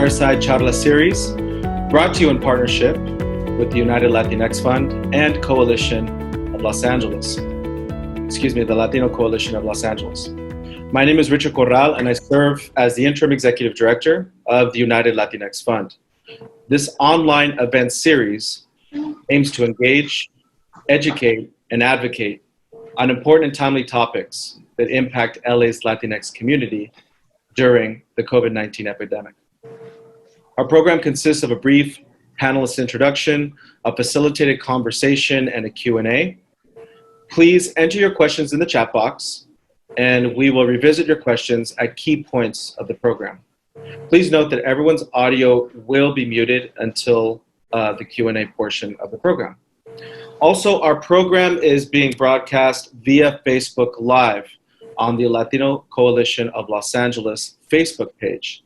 Fireside CharLA series, brought to you in partnership with the United Latinx Fund and Coalition of Los Angeles. The Latino Coalition of Los Angeles. My name is Richard Corral, and I serve as the Interim Executive Director of the United Latinx Fund. This online event series aims to engage, educate, and advocate on important and timely topics that impact LA's Latinx community during the COVID-19 epidemic. Our program consists of a brief panelist introduction, a facilitated conversation, and a Q&A. Please enter your questions in the chat box, and we will revisit your questions at key points of the program. Please note that everyone's audio will be muted until the Q&A portion of the program. Also, our program is being broadcast via Facebook Live on the Latino Coalition of Los Angeles Facebook page.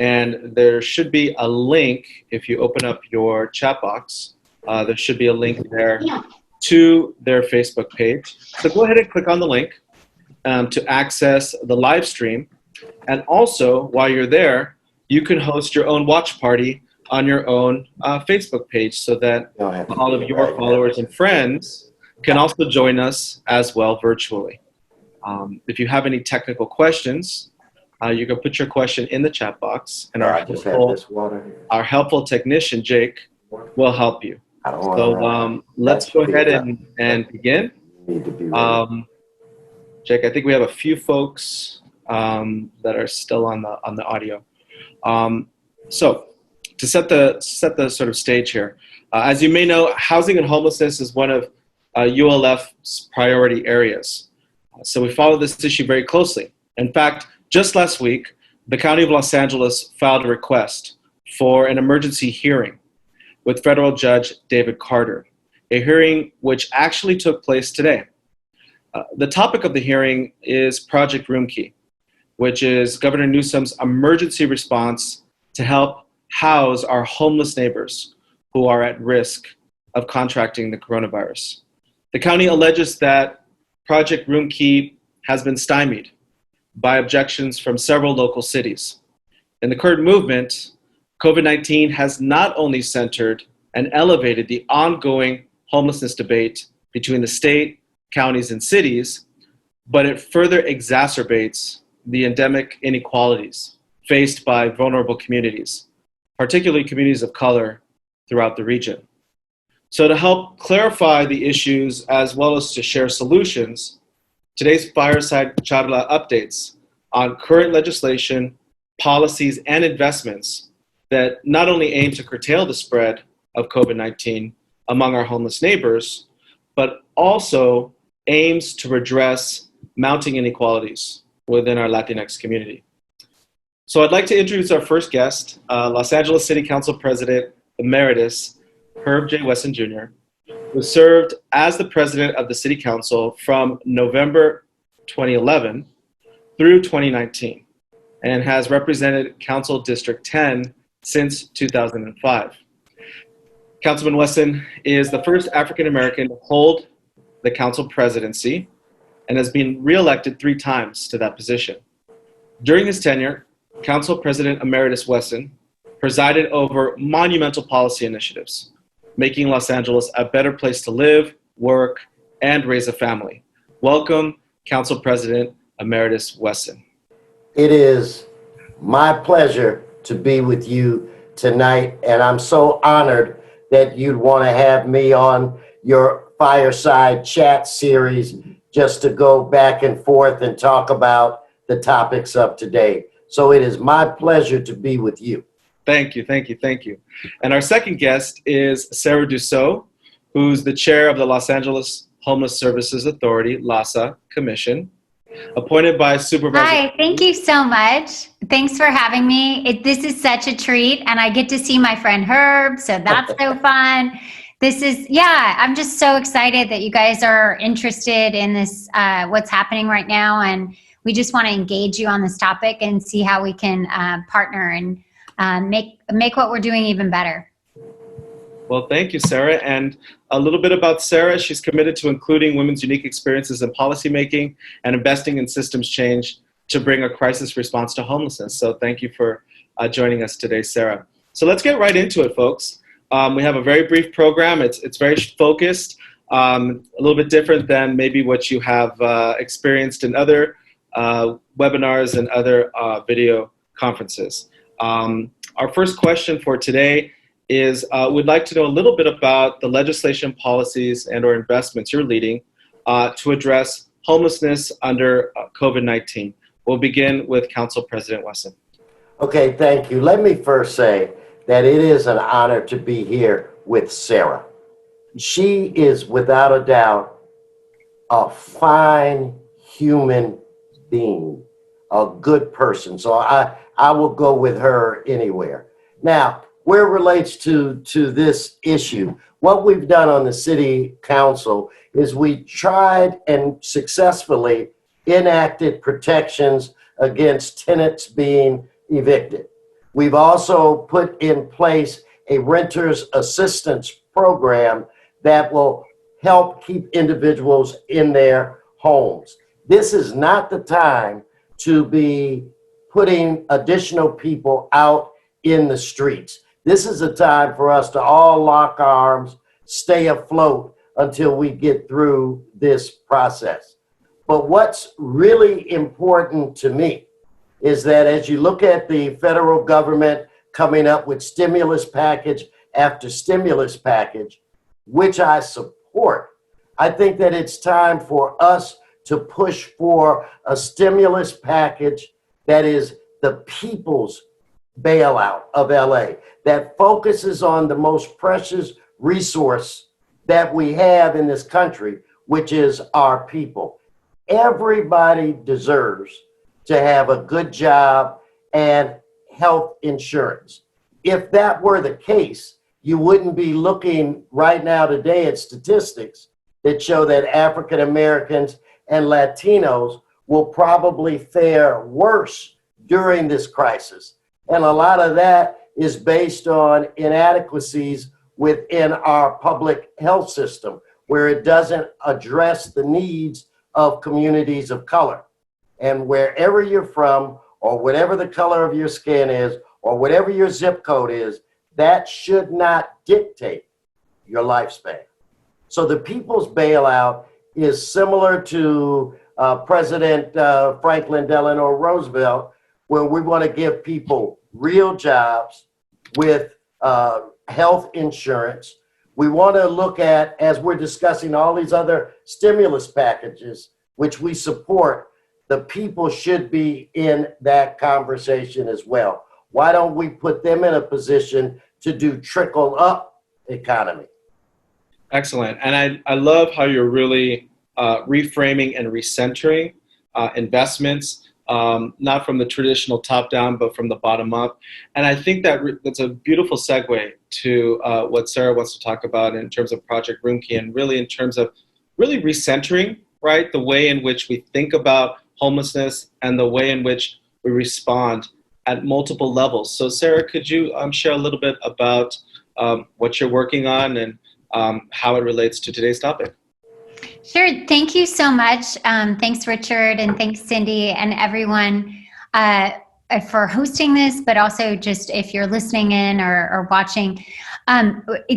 And there should be a link, if you open up your chat box, there should be a link there to their Facebook page. So go ahead and click on the link to access the live stream. And also, while you're there, you can host your own watch party on your own Facebook page so that all of your followers and friends can also join us as well virtually. If you have any technical questions, you can put your question in the chat box, and our helpful technician, Jake, will help you. So let's go ahead and begin. Jake, I think we have a few folks that are still on the audio. So to set the sort of stage here, as you may know, housing and homelessness is one of ULF's priority areas. So we follow this issue very closely. In fact, just last week, the County of Los Angeles filed a request for an emergency hearing with federal judge David Carter, a hearing which actually took place today. The topic of the hearing is Project Room Key, which is Governor Newsom's emergency response to help house our homeless neighbors who are at risk of contracting the coronavirus. The county alleges that Project Room Key has been stymied by objections from several local cities. In the current movement, COVID-19 has not only centered and elevated the ongoing homelessness debate between the state, counties, and cities, but it further exacerbates the endemic inequalities faced by vulnerable communities, particularly communities of color throughout the region. So to help clarify the issues as well as to share solutions, today's Fireside CharLA updates on current legislation, policies, and investments that not only aim to curtail the spread of COVID-19 among our homeless neighbors, but also aims to redress mounting inequalities within our Latinx community. So I'd like to introduce our first guest, Los Angeles City Council President Emeritus Herb J. Wesson Jr., who served as the president of the City Council from November 2011 through 2019 and has represented Council District 10 since 2005. Councilman Wesson is the first African American to hold the council presidency and has been reelected 3 times to that position. During his tenure, Council President Emeritus Wesson presided over monumental policy initiatives, making Los Angeles a better place to live, work, and raise a family. Welcome, Council President Emeritus Wesson. It is my pleasure to be with you tonight, and I'm so honored that you'd want to have me on your Fireside Chat series just to go back and forth and talk about the topics of today. So it is my pleasure to be with you. Thank you, thank you, thank you. And our second guest is Sarah Dussault, who's the chair of the Los Angeles Homeless Services Authority, LAHSA Commission, appointed by Supervisor. Hi, thank you so much. Thanks for having me. This is such a treat, and I get to see my friend Herb, so that's so fun. I'm just so excited that you guys are interested in this, what's happening right now, and we just want to engage you on this topic and see how we can partner and make what we're doing even better. Well, thank you, Sarah. And a little bit about Sarah. She's committed to including women's unique experiences in policymaking and investing in systems change to bring a crisis response to homelessness. So thank you for joining us today, Sarah. So let's get right into it, folks. We have a very brief program. It's very focused, a little bit different than maybe what you have experienced in other webinars and other video conferences. Our first question for today is we'd like to know a little bit about the legislation, policies, and or investments you're leading to address homelessness under COVID-19. We'll begin with Council President Wesson. Okay, thank you. Let me first say that it is an honor to be here with Sarah. She is without a doubt a fine human being, a good person. So I will go with her anywhere. Now, where it relates to this issue, what we've done on the city council is we tried and successfully enacted protections against tenants being evicted. We've also put in place a renter's assistance program that will help keep individuals in their homes. This is not the time to be putting additional people out in the streets. This is a time for us to all lock arms, stay afloat until we get through this process. But what's really important to me is that as you look at the federal government coming up with stimulus package after stimulus package, which I support, I think that it's time for us to push for a stimulus package that is the people's bailout of LA, that focuses on the most precious resource that we have in this country, which is our people. Everybody deserves to have a good job and health insurance. If that were the case, you wouldn't be looking right now today at statistics that show that African Americans and Latinos will probably fare worse during this crisis. And a lot of that is based on inadequacies within our public health system, where it doesn't address the needs of communities of color. And wherever you're from, or whatever the color of your skin is, or whatever your zip code is, that should not dictate your lifespan. So the people's bailout is similar to President Franklin Delano Roosevelt, where we want to give people real jobs with health insurance. We want to look at, as we're discussing all these other stimulus packages, which we support, the people should be in that conversation as well. Why don't we put them in a position to do trickle up economy? Excellent. And I love how you're really reframing and recentering investments, not from the traditional top down, but from the bottom up. And I think that that's a beautiful segue to what Sarah wants to talk about in terms of Project Roomkey, and really in terms of really recentering, right, the way in which we think about homelessness and the way in which we respond at multiple levels. So Sarah, could you share a little bit about what you're working on and how it relates to today's topic? Sure. Thank you so much. Thanks, Richard, and thanks, Cindy, and everyone for hosting this, but also just if you're listening in or watching.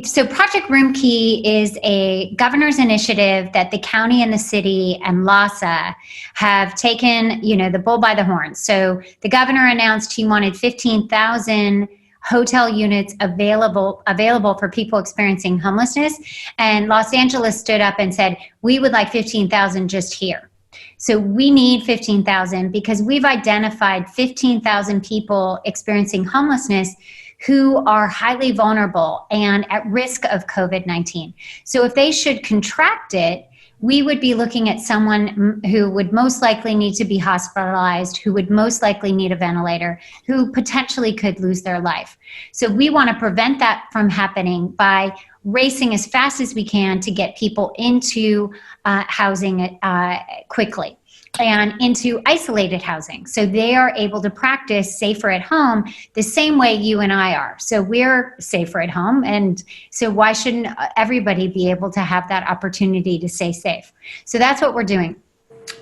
So Project Roomkey is a governor's initiative that the county and the city and LASA have taken, the bull by the horns. So the governor announced he wanted 15,000 hotel units available for people experiencing homelessness. And Los Angeles stood up and said, we would like 15,000 just here. So we need 15,000 because we've identified 15,000 people experiencing homelessness who are highly vulnerable and at risk of COVID-19. So if they should contract it, we would be looking at someone who would most likely need to be hospitalized, who would most likely need a ventilator, who potentially could lose their life. So we want to prevent that from happening by racing as fast as we can to get people into housing quickly and into isolated housing. So they are able to practice safer at home the same way you and I are. So we're safer at home. And so why shouldn't everybody be able to have that opportunity to stay safe? So that's what we're doing.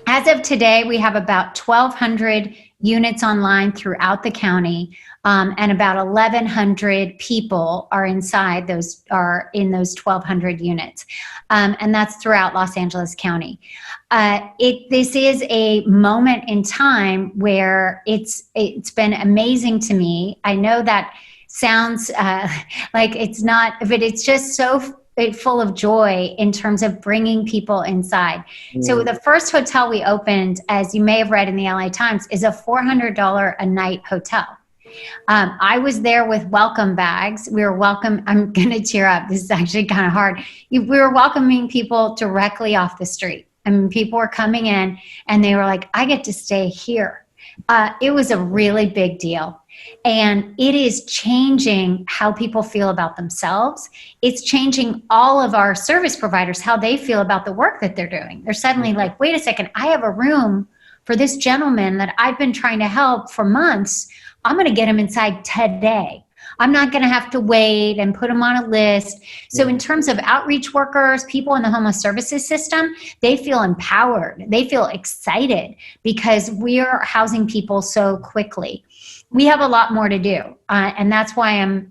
As of today, we have about 1,200 units online throughout the county, and about 1,100 people are in those 1,200 units, and that's throughout Los Angeles County. This is a moment in time where it's been amazing to me. I know that sounds like it's not, but it's just so full of joy in terms of bringing people inside. So the first hotel we opened, as you may have read in the LA Times, is a $400 a night hotel. I was there with welcome bags. We were I'm going to tear up. This is actually kind of hard. We were welcoming people directly off the street. I mean, people were coming in and they were like, I get to stay here. It was a really big deal. And it is changing how people feel about themselves. It's changing all of our service providers, how they feel about the work that they're doing. They're suddenly like, wait a second, I have a room for this gentleman that I've been trying to help for months. I'm going to get him inside today. I'm not going to have to wait and put them on a list. So in terms of outreach workers, people in the homeless services system, they feel empowered. They feel excited because we are housing people so quickly. We have a lot more to do. And that's why I'm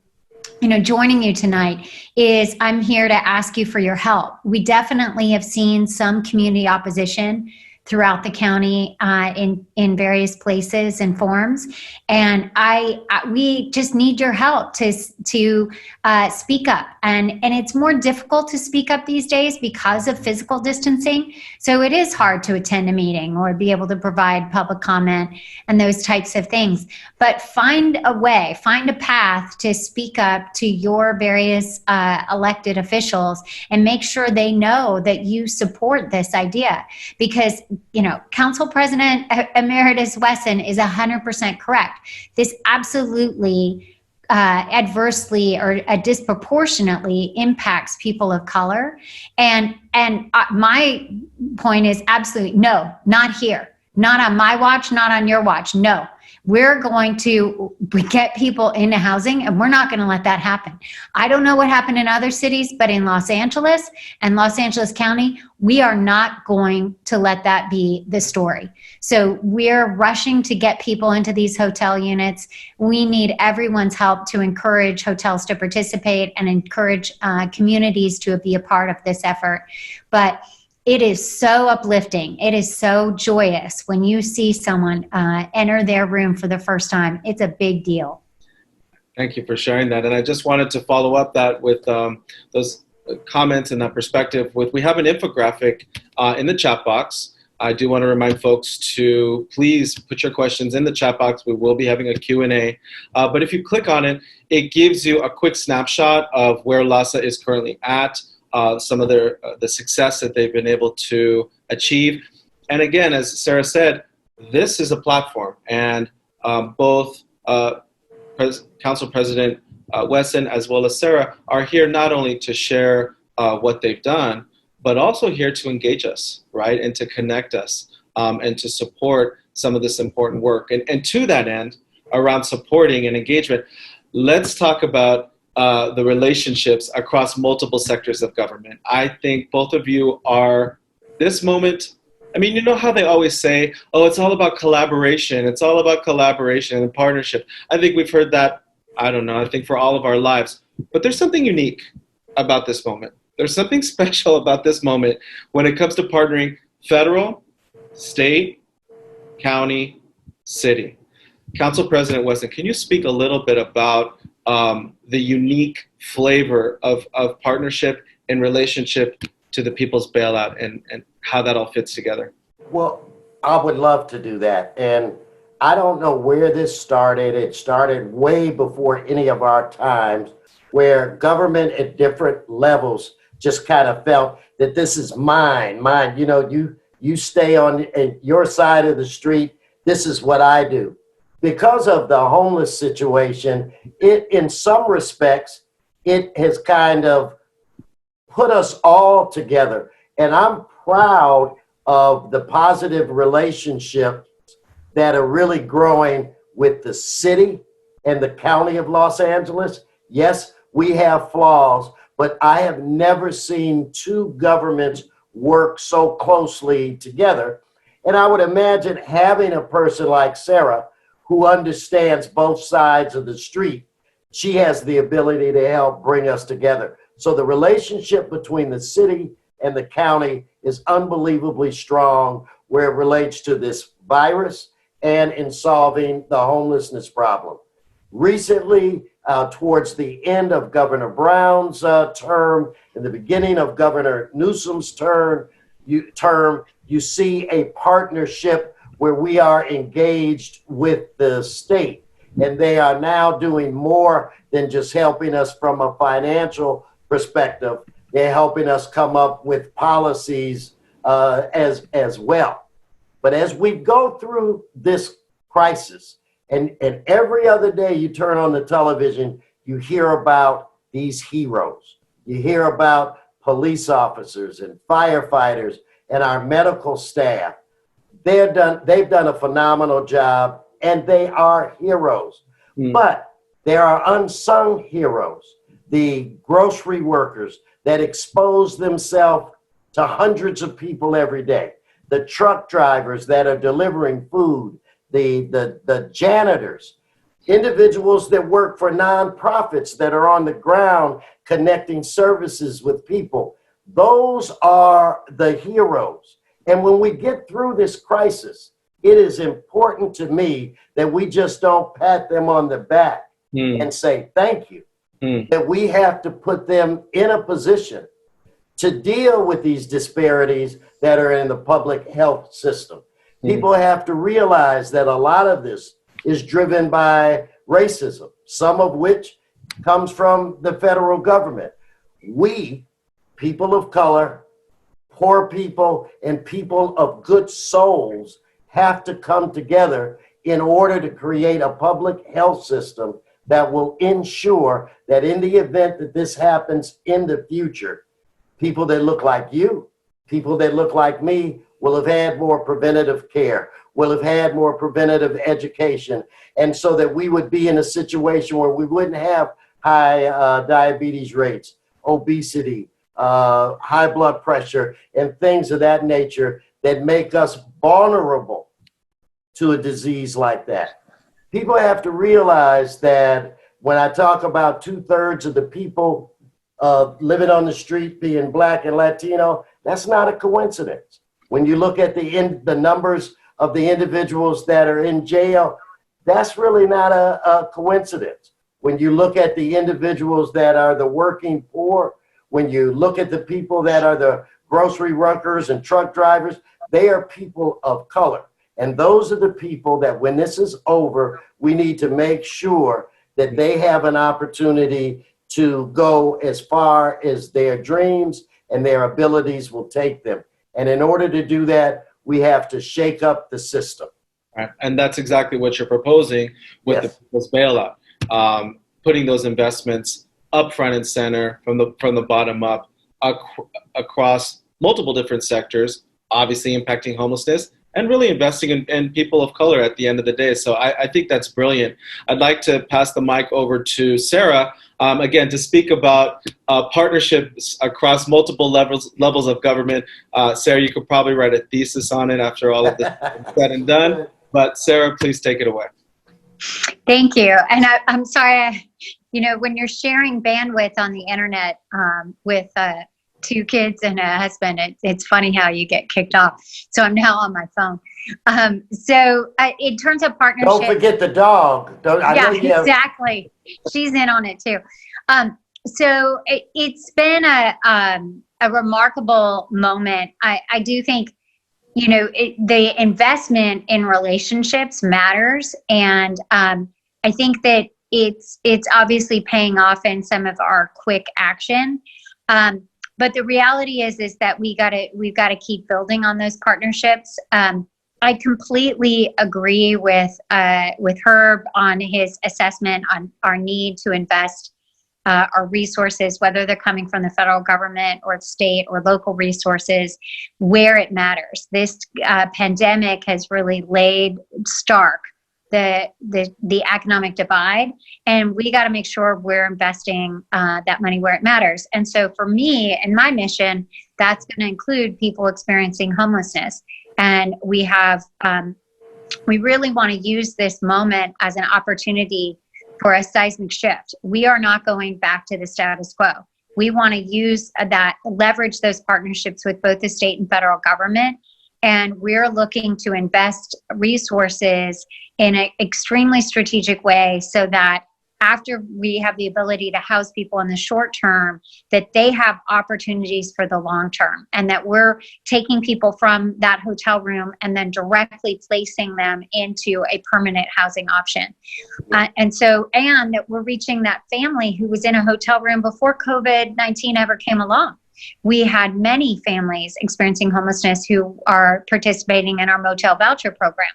joining you tonight. Is I'm here to ask you for your help. We definitely have seen some community opposition throughout the county in various places and forms, and we just need your help to speak up. And it's more difficult to speak up these days because of physical distancing. So it is hard to attend a meeting or be able to provide public comment and those types of things. But find a way, find a path to speak up to your various elected officials and make sure they know that you support this idea. Because Council President Emeritus Wesson is 100% correct. This absolutely adversely or disproportionately impacts people of color. And my point is absolutely no, not here. Not on my watch, not on your watch. No. We're going to get people into housing, and we're not going to let that happen. I don't know what happened in other cities, but in Los Angeles and Los Angeles County, we are not going to let that be the story. So we're rushing to get people into these hotel units. We need everyone's help to encourage hotels to participate and encourage communities to be a part of this effort. But it is so uplifting. It is so joyous when you see someone enter their room for the first time. It's a big deal. Thank you for sharing that. And I just wanted to follow up that with those comments and that perspective. We have an infographic in the chat box. I do want to remind folks to please put your questions in the chat box. We will be having a Q&A. But if you click on it, it gives you a quick snapshot of where LASA is currently at. Some of the success that they've been able to achieve. And again, as Sarah said, this is a platform, and both Council President Wesson as well as Sarah are here not only to share what they've done, but also here to engage us, right, and to connect us and to support some of this important work. And to that end, around supporting and engagement, let's talk about the relationships across multiple sectors of government. I think both of you are, this moment, I mean, you know how they always say, oh, it's all about collaboration. It's all about collaboration and partnership. I think we've heard that, I don't know, I think for all of our lives. But there's something unique about this moment. There's something special about this moment when it comes to partnering federal, state, county, city. Council President Wesson, can you speak a little bit about the unique flavor of partnership in relationship to the People's Bailout and how that all fits together? Well, I would love to do that. And I don't know where this started. It started way before any of our times, where government at different levels just kind of felt that this is mine. You stay on your side of the street. This is what I do. Because of the homeless situation, in some respects, it has kind of put us all together. And I'm proud of the positive relationships that are really growing with the city and the county of Los Angeles. Yes, we have flaws, but I have never seen two governments work so closely together. And I would imagine having a person like Sarah who understands both sides of the street, she has the ability to help bring us together. So the relationship between the city and the county is unbelievably strong where it relates to this virus and in solving the homelessness problem. Recently, towards the end of Governor Brown's term, in the beginning of Governor Newsom's term, you see a partnership where we are engaged with the state. And they are now doing more than just helping us from a financial perspective. They're helping us come up with policies as well. But as we go through this crisis, and every other day you turn on the television, you hear about these heroes. You hear about police officers and firefighters and our medical staff. They've done a phenomenal job, and they are heroes. But there are unsung heroes, the grocery workers that expose themselves to hundreds of people every day, the truck drivers that are delivering food, the janitors, individuals that work for nonprofits that are on the ground connecting services with people. Those are the heroes. And when we get through this crisis, it is important to me that we just don't pat them on the back and say thank you, that we have to put them in a position to deal with these disparities that are in the public health system. People have to realize that a lot of this is driven by racism, some of which comes from the federal government. We, people of color, poor people, and people of good souls have to come together in order to create a public health system that will ensure that in the event that this happens in the future, people that look like you, people that look like me will have had more preventative care, will have had more preventative education, and so that we would be in a situation where we wouldn't have high diabetes rates, obesity, high blood pressure, and things of that nature that make us vulnerable to a disease like that. People have to realize that when I talk about 2/3 of the people living on the street being Black and Latino, that's not a coincidence. When you look at the numbers of the individuals that are in jail, that's really not a coincidence. When you look at the individuals that are the working poor, when you look at the people that are the grocery workers and truck drivers, they are people of color. And those are the people that when this is over, we need to make sure that they have an opportunity to go as far as their dreams and their abilities will take them. And in order to do that, we have to shake up the system. Right. And that's exactly what you're proposing with the people's bailout, putting those investments up front and center from the bottom up across multiple different sectors, obviously impacting homelessness, and really investing in people of color at the end of the day. So I think that's brilliant. I'd like to pass the mic over to Sarah, again, to speak about partnerships across multiple levels of government. Sarah, you could probably write a thesis on it after all of this is said and done. But Sarah, please take it away. Thank you. And I'm sorry, when you're sharing bandwidth on the internet with 2 kids and a husband, it's funny how you get kicked off. So I'm now on my phone. So in terms of partnership, don't forget the dog. Exactly. She's in on it too. So it's been a remarkable moment. I do think, the investment in relationships matters, and I think that it's obviously paying off in some of our quick action. But the reality is that we've got to keep building on those partnerships. I completely agree with Herb on his assessment on our need to invest our resources, whether they're coming from the federal government or state or local resources, where it matters. This pandemic has really laid stark the economic divide, and we got to make sure we're investing that money where it matters. And so for me and my mission, that's going to include people experiencing homelessness. And we have, we really want to use this moment as an opportunity for a seismic shift. We are not going back to the status quo. We want to use that, leverage those partnerships with both the state and federal government. And we're looking to invest resources in an extremely strategic way so that after we have the ability to house people in the short term, that they have opportunities for the long term, and that we're taking people from that hotel room and then directly placing them into a permanent housing option. And that we're reaching that family who was in a hotel room before COVID-19 ever came along. We had many families experiencing homelessness who are participating in our motel voucher program.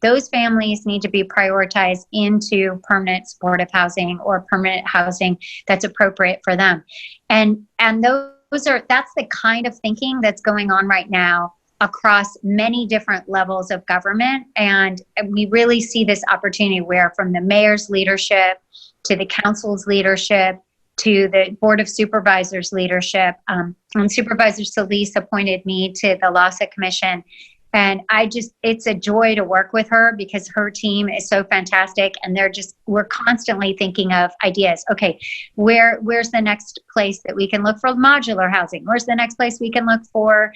Those families need to be prioritized into permanent supportive housing or permanent housing that's appropriate for them. And that's the kind of thinking that's going on right now across many different levels of government. And we really see this opportunity where, from the mayor's leadership to the council's leadership to the Board of Supervisors leadership, and Supervisor Solis appointed me to the LASA Commission. And it's a joy to work with her because her team is so fantastic. And we're constantly thinking of ideas. Okay, where's the next place that we can look for modular housing? Where's the next place we can look for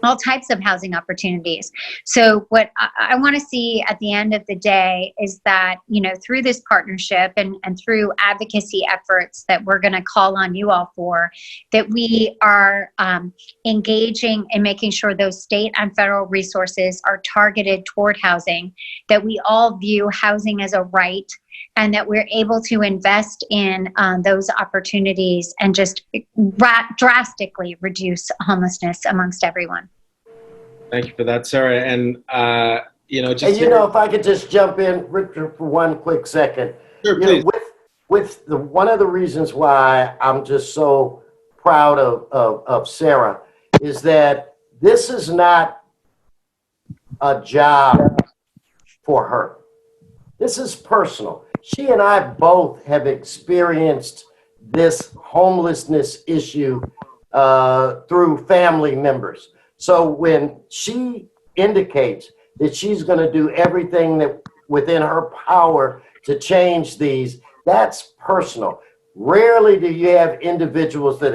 all types of housing opportunities? So what I want to see at the end of the day is that, through this partnership and through advocacy efforts that we're going to call on you all for, that we are engaging in making sure those state and federal resources are targeted toward housing, that we all view housing as a right, and that we're able to invest in those opportunities and just drastically reduce homelessness amongst everyone. Thank you for that, Sarah. And, if I could just jump in, Richard, for one quick second. Sure, please. One of the reasons why I'm just so proud of Sarah is that this is not a job for her. This is personal. She and I both have experienced this homelessness issue through family members. So when she indicates that she's going to do everything that within her power to change these, that's personal. Rarely do you have individuals that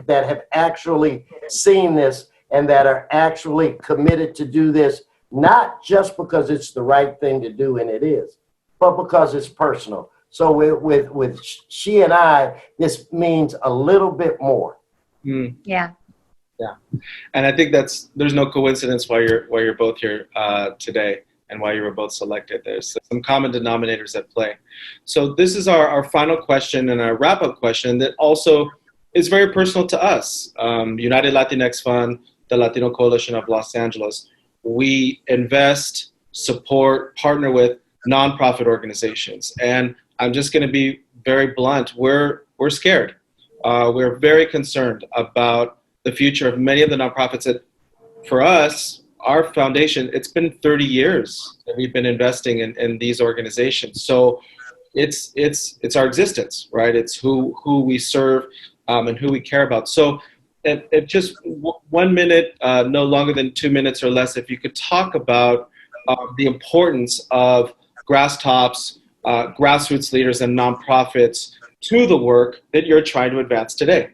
have actually seen this and that are actually committed to do this, not just because it's the right thing to do, and it is, but because it's personal. So with she and I, this means a little bit more. Mm. Yeah. Yeah, and I think there's no coincidence why you're both here today and why you were both selected. There's some common denominators at play. So this is our final question and our wrap-up question that also is very personal to us. United Latinx Fund, the Latino Coalition of Los Angeles, we invest, support, partner with nonprofit organizations. And I'm just going to be very blunt. We're scared. We're very concerned about the future of many of the nonprofits that, for us, our foundation, it's been 30 years that we've been investing in these organizations. So it's our existence, right? It's who we serve and who we care about. So if just 1 minute, no longer than 2 minutes or less, if you could talk about the importance of grass tops, grassroots leaders and nonprofits to the work that you're trying to advance today.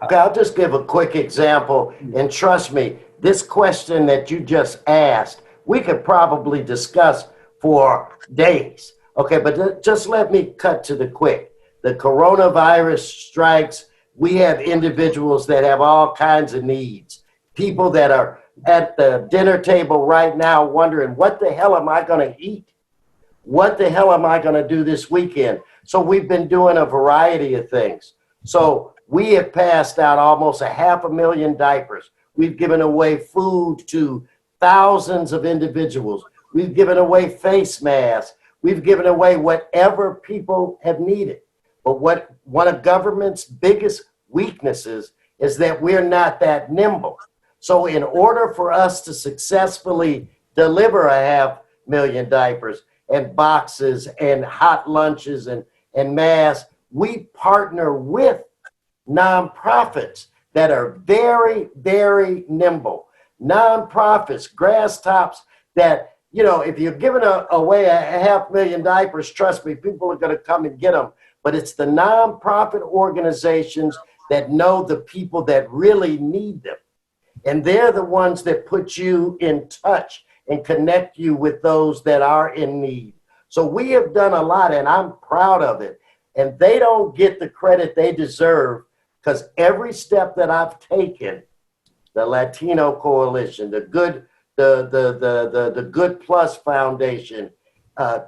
Okay, I'll just give a quick example, and trust me, this question that you just asked, we could probably discuss for days. Okay, but just let me cut to the quick. The coronavirus strikes, we have individuals that have all kinds of needs. People that are at the dinner table right now wondering, what the hell am I going to eat? What the hell am I going to do this weekend? So we've been doing a variety of things. So we have passed out almost 500,000 diapers. We've given away food to thousands of individuals. We've given away face masks. We've given away whatever people have needed. But one of government's biggest weaknesses is that we're not that nimble. So in order for us to successfully deliver 500,000 diapers and boxes and hot lunches and masks, we partner with nonprofits that are very, very nimble. nonprofits, grass tops that, you know, if you're giving away a 500,000 diapers, trust me, people are going to come and get them. But it's the nonprofit organizations that know the people that really need them. And they're the ones that put you in touch and connect you with those that are in need. So we have done a lot, and I'm proud of it. And they don't get the credit they deserve, because every step that I've taken, the Latino Coalition, the Good Plus Foundation,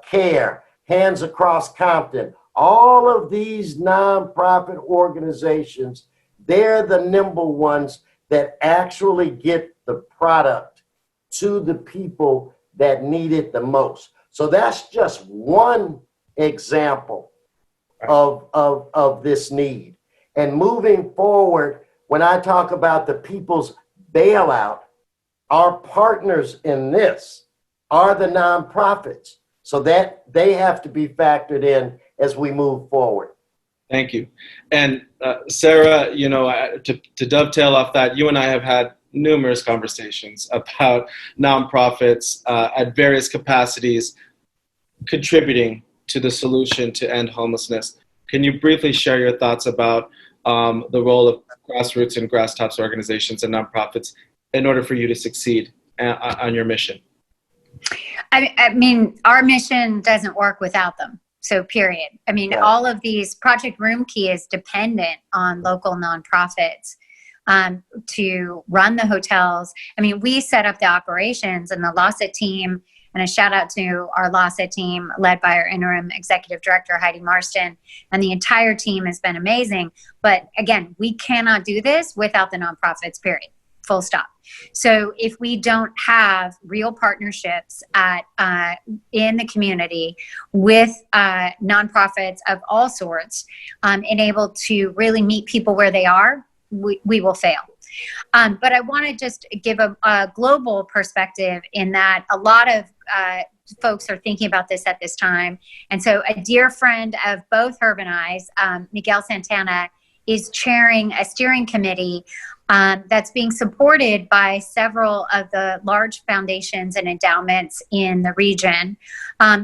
CARE, Hands Across Compton, all of these nonprofit organizations, they're the nimble ones that actually get the product to the people that need it the most. So that's just one example of this need. And moving forward, when I talk about the people's bailout, our partners in this are the nonprofits. So that they have to be factored in as we move forward. Thank you. And Sarah, you know, to dovetail off that, you and I have had numerous conversations about nonprofits at various capacities contributing to the solution to end homelessness. Can you briefly share your thoughts about the role of grassroots and grass tops organizations and nonprofits in order for you to succeed on your mission? I mean, our mission doesn't work without them. So period. I mean, all of these, Project Room Key is dependent on local nonprofits to run the hotels. I mean, we set up the operations and the LASA team, and a shout out to our LASA team led by our interim executive director, Heidi Marston, and the entire team has been amazing. But again, we cannot do this without the nonprofits, period. Full stop. So if we don't have real partnerships in the community with nonprofits of all sorts and able to really meet people where they are, we will fail. But I want to just give a global perspective in that a lot of folks are thinking about this at this time. And so a dear friend of both Herb and I's, Miguel Santana, is chairing a steering committee that's being supported by several of the large foundations and endowments in the region,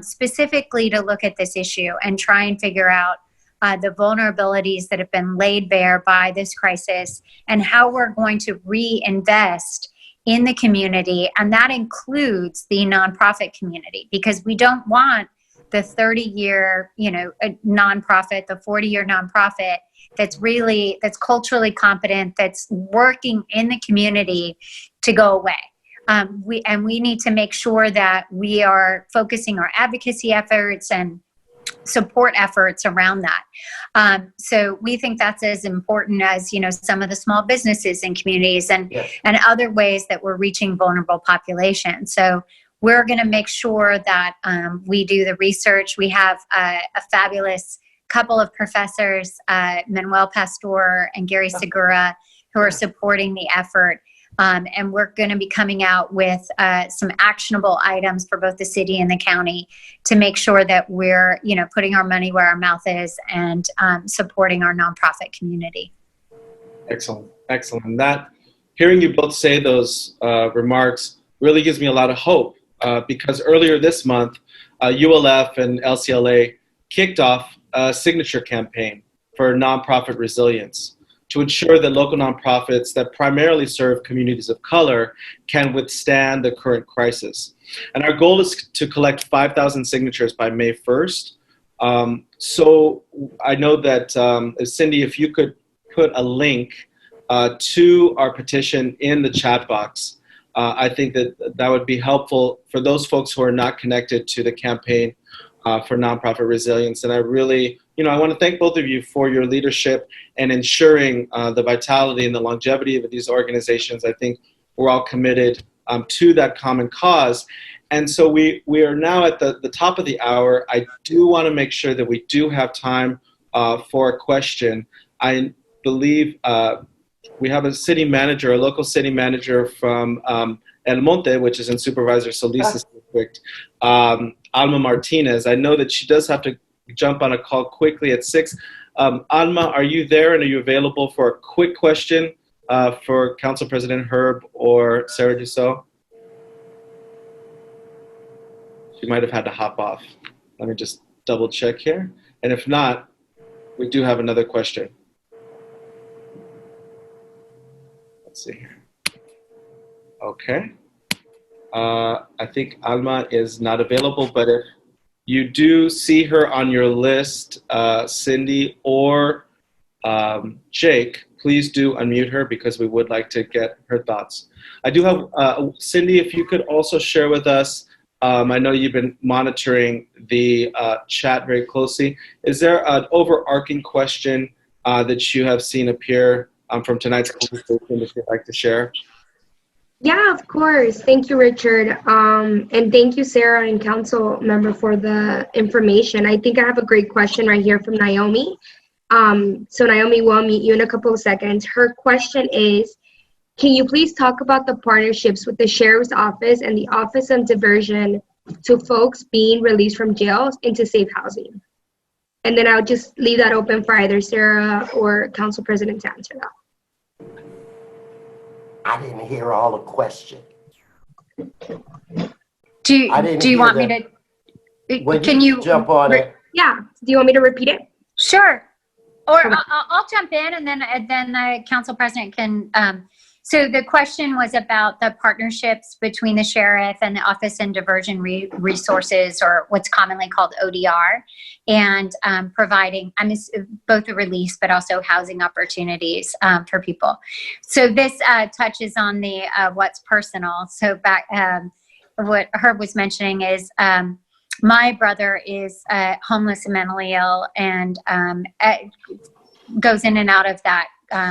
specifically to look at this issue and try and figure out the vulnerabilities that have been laid bare by this crisis and how we're going to reinvest in the community. And that includes the nonprofit community, because we don't want the 30-year, nonprofit, the 40-year nonprofit that's culturally competent, that's working in the community to go away. We need to make sure that we are focusing our advocacy efforts and support efforts around that. So we think that's as important as, some of the small businesses and communities and other ways that we're reaching vulnerable populations. So we're going to make sure that we do the research. We have a fabulous couple of professors, Manuel Pastor and Gary Segura, who are supporting the effort. And we're going to be coming out with some actionable items for both the city and the county to make sure that we're, putting our money where our mouth is and supporting our nonprofit community. Excellent. Excellent. Hearing you both say those remarks really gives me a lot of hope because earlier this month, ULF and LCLA kicked off a signature campaign for nonprofit resilience to ensure that local nonprofits that primarily serve communities of color can withstand the current crisis. And our goal is to collect 5,000 signatures by May 1st. So I know that, Cindy, if you could put a link to our petition in the chat box, I think that would be helpful for those folks who are not connected to the campaign for nonprofit resilience. And I really, I want to thank both of you for your leadership and ensuring the vitality and the longevity of these organizations. I think we're all committed to that common cause. And so we are now at the top of the hour. I do want to make sure that we do have time for a question. I believe we have a local city manager from El Monte, which is in Supervisor Solis's district, Alma Martinez. I know that she does have to jump on a call quickly at 6. Alma, are you there and are you available for a quick question for Council President Herb or Sarah Dussault? She might have had to hop off. Let me just double check here. And if not, we do have another question. Let's see here. Okay. I think Alma is not available, but if you do see her on your list, Cindy or Jake, please do unmute her because we would like to get her thoughts. I do have, Cindy, if you could also share with us, I know you've been monitoring the chat very closely. Is there an overarching question that you have seen appear from tonight's conversation that you'd like to share? Yeah, of course. Thank you, Richard. And thank you, Sarah and council member, for the information. I think I have a great question right here from Naomi. So Naomi, we'll meet you in a couple of seconds. Her question is, can you please talk about the partnerships with the Sheriff's Office and the Office of Diversion to folks being released from jails into safe housing? And then I'll just leave that open for either Sarah or Council President to answer that. I didn't hear all the question. Do you want me to? Can you jump on it? Yeah. Do you want me to repeat it? Sure. Or I'll jump in, and then the council president can. So the question was about the partnerships between the sheriff and the Office and Diversion Resources, or what's commonly called ODR, and providing both a release but also housing opportunities for people. So this touches on the what's personal. So back, what Herb was mentioning is my brother is homeless and mentally ill, and goes in and out of that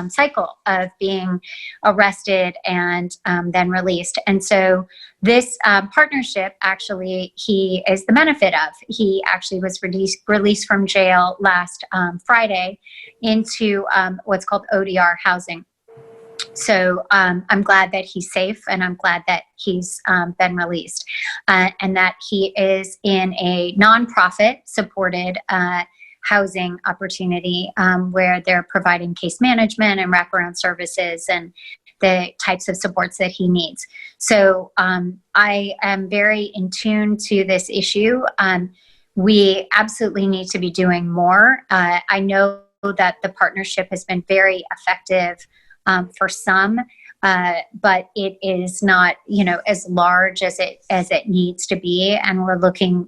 cycle of being arrested and then released. And so this partnership, actually, he is the benefit of. He actually was released from jail last Friday into what's called ODR housing. So I'm glad that he's safe, and I'm glad that he's been released, and that he is in a nonprofit supported housing opportunity where they're providing case management and wraparound services and the types of supports that he needs. So I am very in tune to this issue. We absolutely need to be doing more. I know that the partnership has been very effective for some, but it is not, as large as it needs to be, and we're looking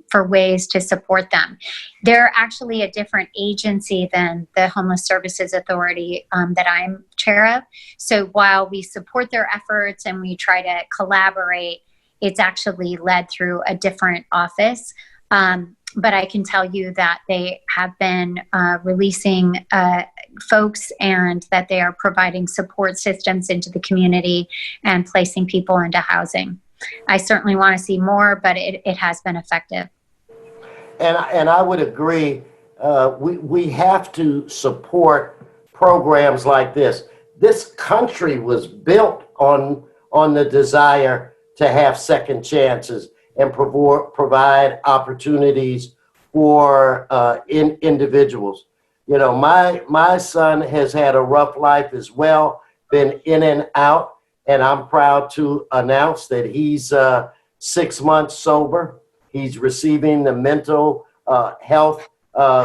for ways to support them. They're actually a different agency than the Homeless Services Authority that I'm chair of. So while we support their efforts and we try to collaborate, it's actually led through a different office. But I can tell you that they have been releasing folks, and that they are providing support systems into the community and placing people into housing. I certainly want to see more, but it has been effective. And I would agree. We have to support programs like this. This country was built on the desire to have second chances and provide opportunities for individuals. My son has had a rough life as well, been in and out, and I'm proud to announce that he's 6 months sober. He's receiving the mental health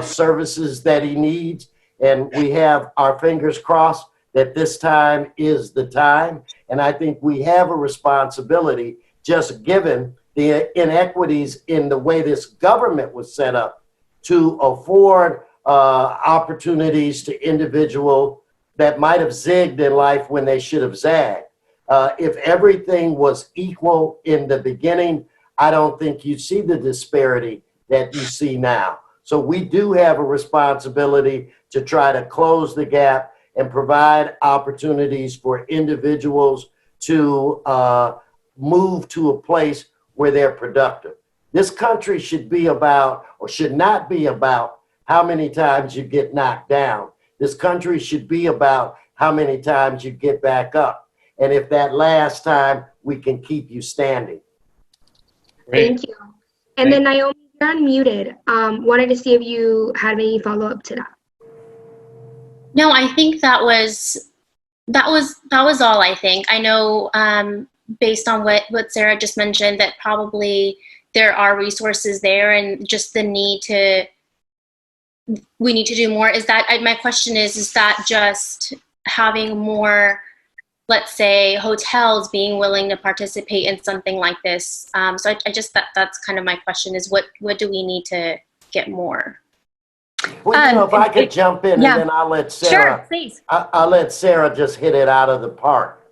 services that he needs, and we have our fingers crossed that this time is the time. And I think we have a responsibility, just given the inequities in the way this government was set up, to afford opportunities to individuals that might have zigged in life when they should have zagged. If everything was equal in the beginning, I don't think you'd see the disparity that you see now. So we do have a responsibility to try to close the gap and provide opportunities for individuals to move to a place where they're productive. This country should be about, or should not be about, how many times you get knocked down. This country should be about how many times you get back up. And if that last time, we can keep you standing. Great. Thank you. And then Naomi, you're unmuted. Wanted to see if you had any follow-up to that. No, I think that was That was all, I think. I know, based on what Sarah just mentioned, that probably there are resources there, and just the need to, we need to do more. Is that, my question is that just having more, let's say, hotels being willing to participate in something like this? So I just, that's kind of my question, is what do we need to get more? Well, you know, if I could jump in, yeah. and then I'll let Sarah. Sure, please. I'll let Sarah just hit it out of the park.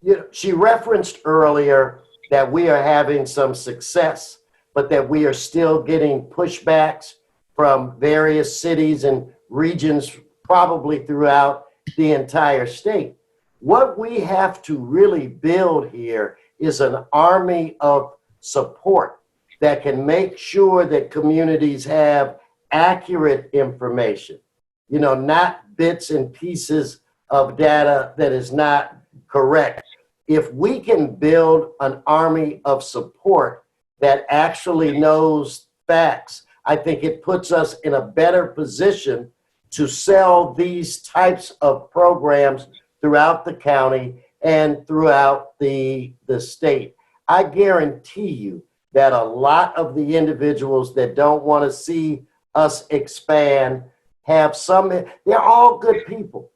You know, she referenced earlier that we are having some success, but that we are still getting pushbacks from various cities and regions, probably throughout the entire state. What we have to really build here is an army of support that can make sure that communities have accurate information, you know, not bits and pieces of data that is not correct. If we can build an army of support that actually knows facts, I think it puts us in a better position to sell these types of programs throughout the county and throughout the state. I guarantee you that a lot of the individuals that don't want to see us expand have some, they're all good people.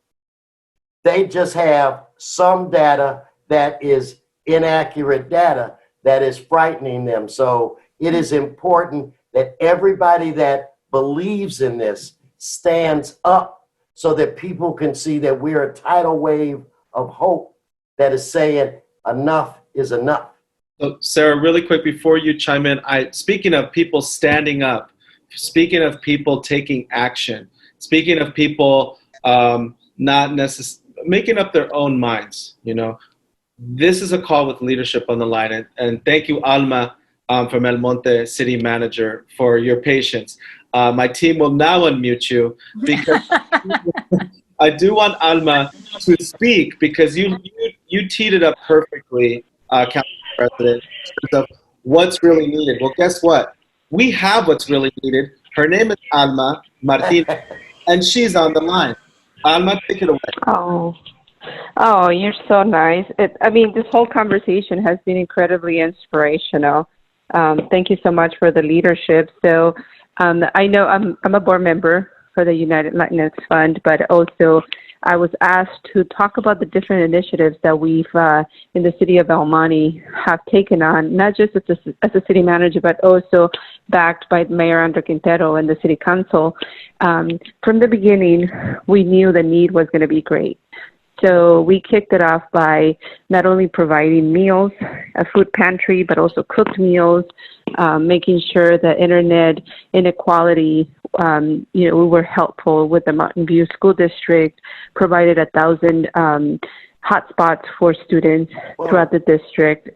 They just have some data that is inaccurate data that is frightening them. So it is important that everybody that believes in this stands up so that people can see that we're a tidal wave of hope that is saying enough is enough. So Sarah, really quick before you chime in, speaking of people standing up, speaking of people taking action, speaking of people not necessarily making up their own minds, you know, this is a call with leadership on the line. And thank you, Alma, from El Monte, city manager, for your patience. My team will now unmute you because I do want Alma to speak, because you teed it up perfectly, Council President, in terms of what's really needed. Well, guess what? We have what's really needed. Her name is Alma Martinez, and she's on the line. Alma, take it away. Oh, you're so nice. I mean, this whole conversation has been incredibly inspirational. Thank you so much for the leadership. So I know I'm a board member for the United Latinx Fund, but also I was asked to talk about the different initiatives that we've, in the city of El Monte, have taken on, not just as a city manager, but also backed by Mayor Andres Quintero and the city council. From the beginning, we knew the need was going to be great. So we kicked it off by not only providing meals, a food pantry, but also cooked meals, making sure the internet inequality, we were helpful with the Mountain View School District, provided 1,000 hotspots for students throughout the district.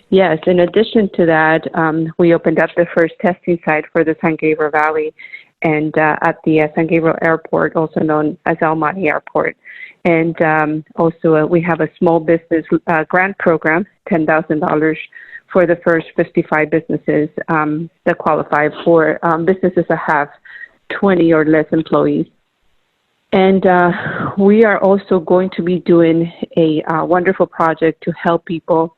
Yes, in addition to that, we opened up the first testing site for the San Gabriel Valley and at the San Gabriel Airport, also known as El Monte Airport. And also we have a small business grant program, $10,000 for the first 55 businesses that qualify for businesses that have 20 or less employees. And we are also going to be doing a wonderful project to help people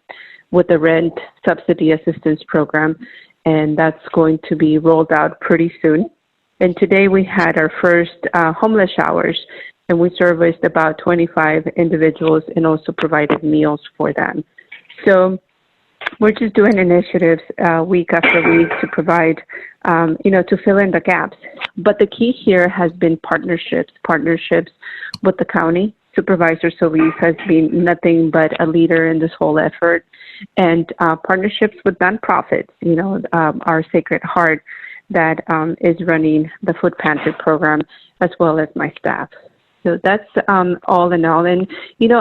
with the rent subsidy assistance program, and that's going to be rolled out pretty soon. And today we had our first homeless showers, and we serviced about 25 individuals and also provided meals for them. So we're just doing initiatives week after week to provide, to fill in the gaps. But the key here has been partnerships with the county. Supervisor Solis has been nothing but a leader in this whole effort, and partnerships with nonprofits, our Sacred Heart that is running the food pantry program, as well as my staff. So that's all in all. And,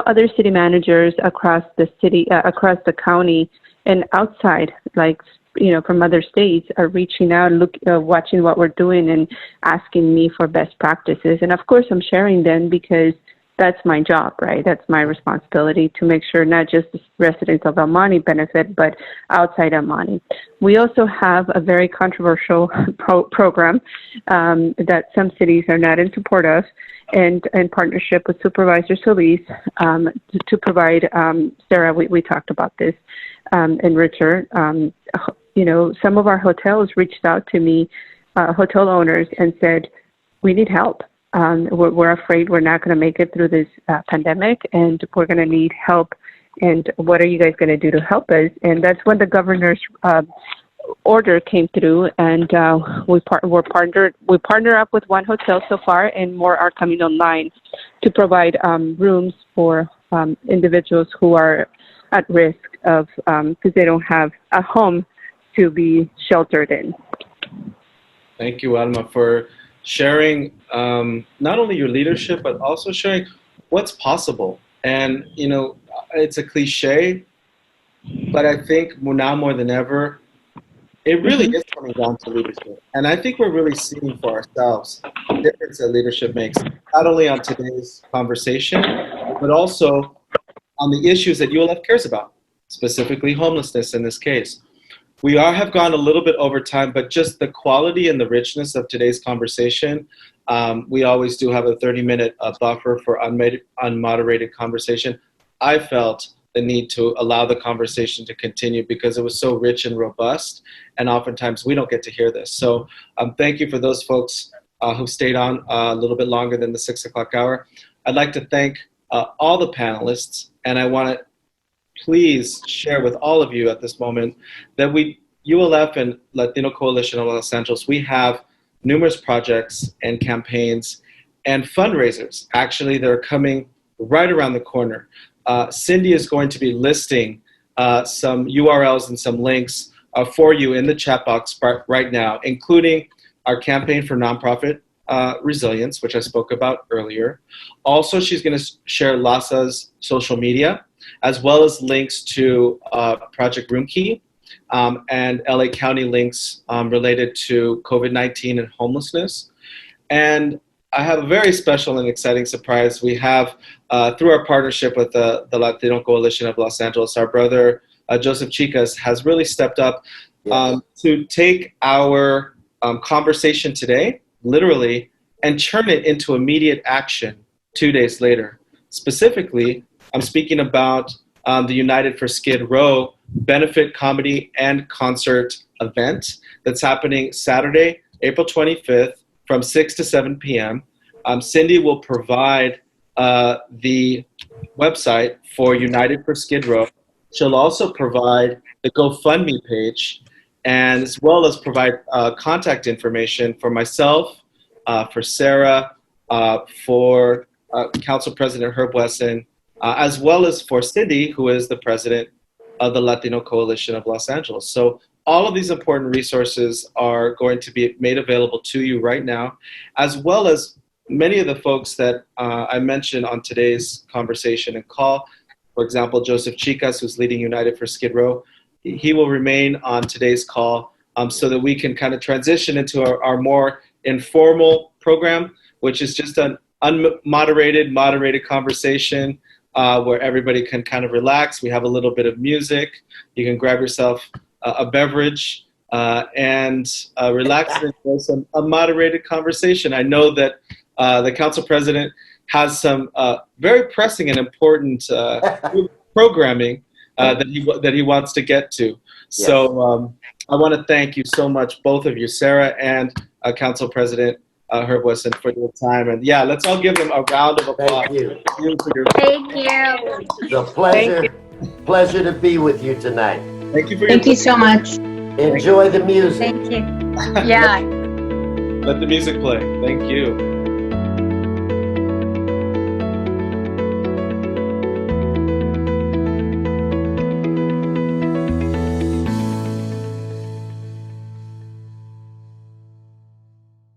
other city managers across the city, across the county and outside, from other states are reaching out, watching what we're doing and asking me for best practices. And of course, I'm sharing them because that's my job, right? That's my responsibility to make sure not just the residents of El Monte benefit, but outside El Monte. We also have a very controversial program that some cities are not in support of, and in partnership with Supervisor Solis to provide, Sarah, we talked about this, and Richard, some of our hotels reached out to me, hotel owners, and said, we need help. We're afraid we're not going to make it through this pandemic, and we're going to need help. And what are you guys going to do to help us? And that's when the governor's order came through, and we partner up with one hotel so far, and more are coming online to provide rooms for individuals who are at risk of because they don't have a home to be sheltered in. Thank you, Alma, for sharing not only your leadership, but also sharing what's possible. And, it's a cliche, but I think now more than ever, it really is coming down to leadership. And I think we're really seeing for ourselves the difference that leadership makes, not only on today's conversation, but also on the issues that ULF cares about, specifically homelessness in this case. We have gone a little bit over time, but just the quality and the richness of today's conversation, we always do have a 30-minute buffer for unmoderated conversation. I felt the need to allow the conversation to continue because it was so rich and robust, and oftentimes we don't get to hear this. So thank you for those folks who stayed on a little bit longer than the 6 o'clock hour. I'd like to thank all the panelists, and I want to please share with all of you at this moment that ULF and Latino Coalition of Los Angeles, we have numerous projects and campaigns and fundraisers. Actually, they're coming right around the corner. Cindy is going to be listing some URLs and some links for you in the chat box right now, including our campaign for nonprofit resilience, which I spoke about earlier. Also, she's going to share LASA's social media, as well as links to Project Roomkey and LA County links related to COVID-19 and homelessness. And I have a very special and exciting surprise. We have, through our partnership with the Latino Coalition of Los Angeles, our brother Joseph Chicas has really stepped up to take our conversation today, literally, and turn it into immediate action 2 days later. Specifically, I'm speaking about the United for Skid Row benefit comedy and concert event that's happening Saturday, April 25th from 6 to 7 p.m. Cindy will provide the website for United for Skid Row. She'll also provide the GoFundMe page, and as well as provide contact information for myself, for Sarah, for Council President Herb Wesson, as well as for Cindy, who is the president of the Latino Coalition of Los Angeles. So all of these important resources are going to be made available to you right now, as well as many of the folks that I mentioned on today's conversation and call. For example, Joseph Chicas, who's leading United for Skid Row, he will remain on today's call so that we can kind of transition into our more informal program, which is just an moderated conversation where everybody can kind of relax. We have a little bit of music. You can grab yourself a beverage and relax and enjoy a moderated conversation. I know that the council president has some very pressing and important programming that he wants to get to. Yes. So I want to thank you so much, both of you, Sarah and Council President Herb Wesson, for your time. And yeah, let's all give them a round of applause. Thank you. Thank you. It's a pleasure to be with you tonight. Thank you for Thank you so much. Enjoy the music. Thank you. Yeah. Let the music play. Thank you.